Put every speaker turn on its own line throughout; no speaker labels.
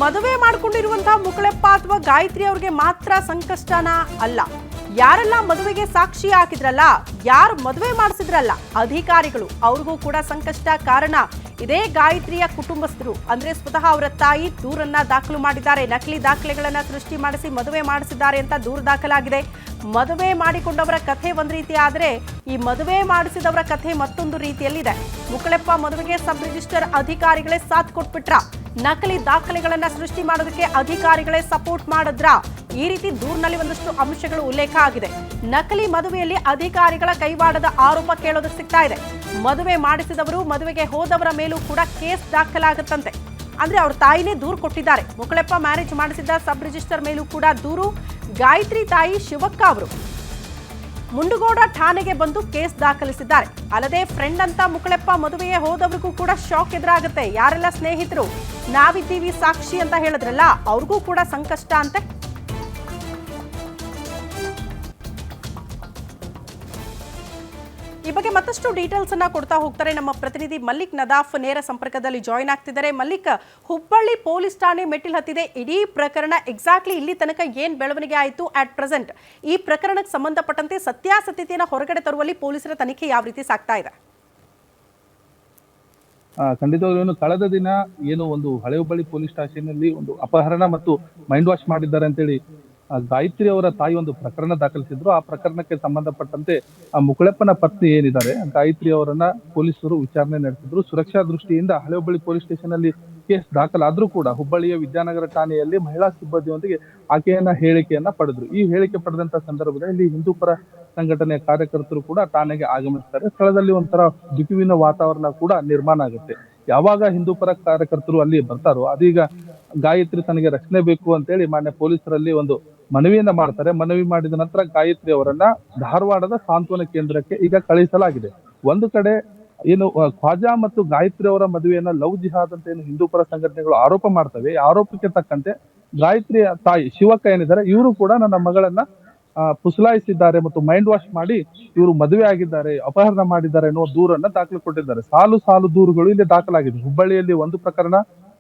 ಮದುವೆ ಮಾಡ್ಕೊಂಡಿರುವಂತಹ ಮುಕುಳೆಪ್ಪ ಅಥವಾ ಗಾಯತ್ರಿ ಅವ್ರಿಗೆ ಮಾತ್ರ ಸಂಕಷ್ಟನ ಅಲ್ಲ, ಯಾರೆಲ್ಲ ಮದುವೆಗೆ ಸಾಕ್ಷಿ ಹಾಕಿದ್ರಲ್ಲ, ಯಾರು ಮದುವೆ ಮಾಡಿಸಿದ್ರಲ್ಲ ಅಧಿಕಾರಿಗಳು, ಅವ್ರಿಗೂ ಕೂಡ ಸಂಕಷ್ಟ. ಕಾರಣ ಇದೇ ಗಾಯತ್ರಿಯ ಕುಟುಂಬಸ್ಥರು ಅಂದ್ರೆ ಸ್ವತಃ ಅವರ ತಾಯಿ ದೂರನ್ನ ದಾಖಲು ಮಾಡಿದ್ದಾರೆ. ನಕಲಿ ದಾಖಲೆಗಳನ್ನ ಸೃಷ್ಟಿ ಮಾಡಿಸಿ ಮದುವೆ ಮಾಡಿಸಿದ್ದಾರೆ ಅಂತ ದೂರು ದಾಖಲಾಗಿದೆ. ಮದುವೆ ಮಾಡಿಕೊಂಡವರ ಕಥೆ ಒಂದು ರೀತಿ ಆದರೆ ಈ ಮದುವೆ ಮಾಡಿಸಿದವರ ಕಥೆ ಮತ್ತೊಂದು ರೀತಿಯಲ್ಲಿದೆ. ಮುಕುಳೆಪ್ಪ ಮದುವೆಗೆ ಸಬ್ ರಿಜಿಸ್ಟರ್ ಅಧಿಕಾರಿಗಳೇ ಸಾಥ್ ಕೊಟ್ಬಿಟ್ರ, ನಕಲಿ ದಾಖಲೆಗಳನ್ನ ಸೃಷ್ಟಿ ಮಾಡೋದಕ್ಕೆ ಅಧಿಕಾರಿಗಳೇ ಸಪೋರ್ಟ್ ಮಾಡಿದ್ರ, ಈ ರೀತಿ ದೂರಿನಲ್ಲಿ ಒಂದಷ್ಟು ಅಂಶಗಳು ಉಲ್ಲೇಖ ಆಗಿದೆ. ನಕಲಿ ಮದುವೆಯಲ್ಲಿ ಅಧಿಕಾರಿಗಳ ಕೈವಾಡದ ಆರೋಪ ಕೇಳೋದಕ್ಕೆ ಸಿಗ್ತಾ ಇದೆ. ಮದುವೆ ಮಾಡಿಸಿದವರು ಮದುವೆಗೆ ಹೋದವರ ಮೇಲೂ ಕೂಡ ಕೇಸ್ ದಾಖಲಾಗುತ್ತಂತೆ. ಅಂದ್ರೆ ಅವ್ರ ತಾಯಿನೇ ದೂರು ಕೊಟ್ಟಿದ್ದಾರೆ. ಮುಕುಳೆಪ್ಪ ಮ್ಯಾರೇಜ್ ಮಾಡಿಸಿದ್ದ ಸಬ್ ರಿಜಿಸ್ಟರ್ ಮೇಲೂ ಕೂಡ ದೂರು. ಗಾಯತ್ರಿ ತಾಯಿ ಶಿವಕ್ಕ ಅವರು ಮುಂಡಗೋಡ ಠಾಣೆಗೆ ಬಂದು ಕೇಸ್ ದಾಖಲಿಸಿದ್ದಾರೆ. ಅಲ್ಲದೆ ಫ್ರೆಂಡ್ ಅಂತ ಮುಕುಳೆಪ್ಪ ಮದುವೆಗೆ ಹೋದವ್ರಿಗೂ ಕೂಡ ಶಾಕ್ ಎದುರಾಗುತ್ತೆ. ಯಾರೆಲ್ಲ ಸ್ನೇಹಿತರು ನಾವಿದ್ದೀವಿ ಸಾಕ್ಷಿ ಅಂತ ಹೇಳಿದ್ರಲ್ಲ, ಅವ್ರಿಗೂ ಕೂಡ ಸಂಕಷ್ಟ ಅಂತೆ. ಈ ಬಗ್ಗೆ ಮತ್ತಷ್ಟು ಡೀಟೇಲ್ಸ್ ಅನ್ನ ಕೊಡ್ತಾ ಹೋಗ್ತಾರೆ ನಮ್ಮ ಪ್ರತಿನಿಧಿ ಮಲ್ಲಿಕ್ ನದಾಫ್ ನೇರ ಸಂಪರ್ಕದಲ್ಲಿ ಜಾಯಿನ್ ಆಗ್ತಿದ್ದಾರೆ. ಮಲ್ಲಿಕ್, ಹುಬ್ಬಳ್ಳಿ ಪೊಲೀಸ್ ಠಾಣೆ ಮೆಟ್ಟಿಲು ಹತ್ತಿದೆ. ಇಡೀ ಪ್ರಕರಣ ಎಕ್ಸಾಕ್ಟ್ಲಿ ಇಲ್ಲಿ ತನಕ ಏನ್ ಬೆಳವಣಿಗೆ ಆಯಿತು ಅಟ್ ಪ್ರೆಸೆಂಟ್, ಈ ಪ್ರಕರಣಕ್ಕೆ ಸಂಬಂಧಪಟ್ಟಂತೆ ಸತ್ಯಾಸತ್ಯತೆಯನ್ನು ಹೊರಗಡೆ ತರುವಲ್ಲಿ ಪೊಲೀಸರ ತನಿಖೆ ಯಾವ ರೀತಿ ಸಾಗ್ತಾ ಇದೆ?
ಖಂಡಿತವಾಗ್ಲೂ ಕಳೆದ ದಿನ ಏನು ಒಂದು ಹಳೆ ಹುಬ್ಬಳ್ಳಿ ಪೊಲೀಸ್ ಸ್ಟೇಷನ್ನಲ್ಲಿ ಒಂದು ಅಪಹರಣ ಮತ್ತು ಮೈಂಡ್ ವಾಶ್ ಮಾಡಿದ್ದಾರೆ ಅಂತೇಳಿ ಗಾಯತ್ರಿ ಅವರ ತಾಯಿ ಒಂದು ಪ್ರಕರಣ ದಾಖಲಿಸಿದ್ರು. ಆ ಪ್ರಕರಣಕ್ಕೆ ಸಂಬಂಧಪಟ್ಟಂತೆ ಆ ಮುಕುಳೆಪ್ಪನ ಪತ್ನಿ ಏನಿದ್ದಾರೆ ಗಾಯತ್ರಿ ಅವರನ್ನ ಪೊಲೀಸರು ವಿಚಾರಣೆ ನಡೆಸಿದ್ರು. ಸುರಕ್ಷಾ ದೃಷ್ಟಿಯಿಂದ ಹಳೆ ಹುಬ್ಬಳ್ಳಿ ಪೊಲೀಸ್ ಸ್ಟೇಷನ್ ಅಲ್ಲಿ ಕೇಸ್ ದಾಖಲಾದ್ರೂ ಕೂಡ ಹುಬ್ಬಳ್ಳಿಯ ವಿದ್ಯಾನಗರ ಠಾಣೆಯಲ್ಲಿ ಮಹಿಳಾ ಸಿಬ್ಬಂದಿಯೊಂದಿಗೆ ಆಕೆಯನ್ನ ಹೇಳಿಕೆಯನ್ನ ಪಡೆದ್ರು. ಈ ಹೇಳಿಕೆ ಪಡೆದಂತ ಸಂದರ್ಭದಲ್ಲಿ ಇಲ್ಲಿ ಹಿಂದೂ ಪರ ಸಂಘಟನೆಯ ಕಾರ್ಯಕರ್ತರು ಕೂಡ ಠಾಣೆಗೆ ಆಗಮಿಸ್ತಾರೆ. ಸ್ಥಳದಲ್ಲಿ ಒಂಥರ ಬಿಗುವಿನ ವಾತಾವರಣ ಕೂಡ ನಿರ್ಮಾಣ ಆಗುತ್ತೆ. ಯಾವಾಗ ಹಿಂದೂ ಪರ ಕಾರ್ಯಕರ್ತರು ಅಲ್ಲಿ ಬರ್ತಾರೋ ಅದೀಗ ಗಾಯತ್ರಿ ತನಗೆ ರಕ್ಷಣೆ ಬೇಕು ಅಂತೇಳಿ ಮಾನ್ಯ ಪೊಲೀಸರಲ್ಲಿ ಒಂದು ಮನವಿಯನ್ನ ಮಾಡ್ತಾರೆ. ಮನವಿ ಮಾಡಿದ ನಂತರ ಗಾಯತ್ರಿ ಅವರನ್ನ ಧಾರವಾಡದ ಸಾಂತ್ವನ ಕೇಂದ್ರಕ್ಕೆ ಈಗ ಕಳುಹಿಸಲಾಗಿದೆ. ಒಂದು ಕಡೆ ಏನು ಖ್ವಾಜಾ ಮತ್ತು ಗಾಯತ್ರಿ ಅವರ ಮದುವೆಯನ್ನ ಲವ್ ಜಿಹಾದ್ ಅಂತ ಏನು ಹಿಂದೂ ಪರ ಸಂಘಟನೆಗಳು ಆರೋಪ ಮಾಡ್ತವೆ, ಆರೋಪಕ್ಕೆ ತಕ್ಕಂತೆ ಗಾಯತ್ರಿಯ ತಾಯಿ ಶಿವಕ್ಕ ಏನಿದ್ದಾರೆ ಇವರು ಕೂಡ ನನ್ನ ಮಗಳನ್ನ ಪುಸಲಾಯಿಸಿದ್ದಾರೆ ಮತ್ತು ಮೈಂಡ್ ವಾಶ್ ಮಾಡಿ ಇವರು ಮದುವೆ ಆಗಿದ್ದಾರೆ, ಅಪಹರಣ ಮಾಡಿದ್ದಾರೆ ಅನ್ನೋ ದೂರನ್ನ ದಾಖಲು ಕೊಟ್ಟಿದ್ದಾರೆ. ಸಾಲು ಸಾಲು ದೂರುಗಳು ಇಲ್ಲಿ ದಾಖಲಾಗಿದೆ. ಹುಬ್ಬಳ್ಳಿಯಲ್ಲಿ ಒಂದು ಪ್ರಕರಣ,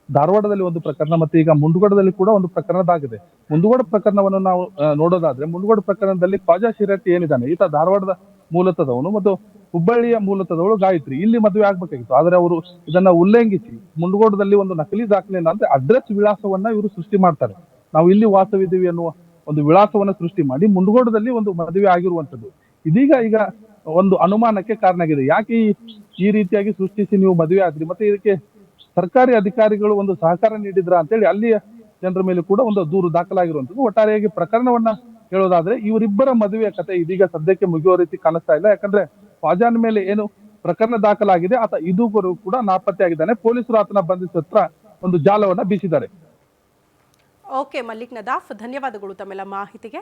ಧಾರವಾಡದಲ್ಲಿ ಒಂದು ಪ್ರಕರಣ ಮತ್ತು ಈಗ ಮುಂಡಗೋಡದಲ್ಲಿ ಕೂಡ ಒಂದು ಪ್ರಕರಣದಾಗಿದೆ. ಮುಂಡಗೋಡ ಪ್ರಕರಣವನ್ನು ನಾವು ನೋಡೋದಾದ್ರೆ ಮುಂಡಗೋಡ ಪ್ರಕರಣದಲ್ಲಿ ಖ್ವಾಜಾ ಶಿರಟ್ಟಿ ಏನಿದ್ದಾನೆ ಈತ ಧಾರವಾಡದ ಮೂಲತದವನು ಮತ್ತು ಹುಬ್ಬಳ್ಳಿಯ ಮೂಲತದವಳು ಗಾಯತ್ರಿ. ಇಲ್ಲಿ ಮದುವೆ ಆಗ್ಬೇಕಾಗಿತ್ತು, ಆದ್ರೆ ಅವರು ಇದನ್ನ ಉಲ್ಲಂಘಿಸಿ ಮುಂಡಗೋಡದಲ್ಲಿ ಒಂದು ನಕಲಿ ದಾಖಲೆಯನ್ನ ಅಂದ್ರೆ ಅಡ್ರೆಸ್ ವಿಳಾಸವನ್ನ ಇವರು ಸೃಷ್ಟಿ ಮಾಡ್ತಾರೆ. ನಾವು ಇಲ್ಲಿ ವಾಸವಿದ್ದೀವಿ ಅನ್ನುವ ಒಂದು ವಿಳಾಸವನ್ನ ಸೃಷ್ಟಿ ಮಾಡಿ ಮುಂಡಗೋಡದಲ್ಲಿ ಒಂದು ಮದುವೆ ಆಗಿರುವಂತದ್ದು ಇದೀಗ ಈಗ ಒಂದು ಅನುಮಾನಕ್ಕೆ ಕಾರಣ ಆಗಿದೆ. ಯಾಕೆ ಈ ರೀತಿಯಾಗಿ ಸೃಷ್ಟಿಸಿ ನೀವು ಮದುವೆ ಆದ್ರಿ, ಮತ್ತೆ ಇದಕ್ಕೆ ಸರ್ಕಾರಿ ಅಧಿಕಾರಿಗಳು ಒಂದು ಸಹಕಾರ ನೀಡಿದ್ರ ಅಂತೇಳಿ ಅಲ್ಲಿಯ ಜನರ ಮೇಲೆ ಕೂಡ ಒಂದು ದೂರು ದಾಖಲಾಗಿರುವಂತದ್ದು. ಒಟ್ಟಾರೆಯಾಗಿ ಪ್ರಕರಣವನ್ನ ಹೇಳೋದಾದ್ರೆ ಇವರಿಬ್ಬರ ಮದುವೆಯ ಕತೆ ಇದೀಗ ಸದ್ಯಕ್ಕೆ ಮುಗಿಯುವ ರೀತಿ ಕಾಣಿಸ್ತಾ ಇಲ್ಲ. ಯಾಕಂದ್ರೆ ಫಾಜಾನ್ ಮೇಲೆ ಏನು ಪ್ರಕರಣ ದಾಖಲಾಗಿದೆ ಆತ ಇದುವರೆಗೂ ಕೂಡ ನಾಪತ್ತೆ ಆಗಿದ್ದಾನೆ. ಪೊಲೀಸರು ಆತನ ಬಂಧಿಸುವ ಹತ್ರ ಒಂದು ಜಾಲವನ್ನ ಬೀಸಿದ್ದಾರೆ.
ಓಕೆ ಮಲ್ಲಿಕ್ ನದಾಫ್, ಧನ್ಯವಾದಗಳು ತಮ್ಮೆಲ್ಲ ಮಾಹಿತಿಗೆ.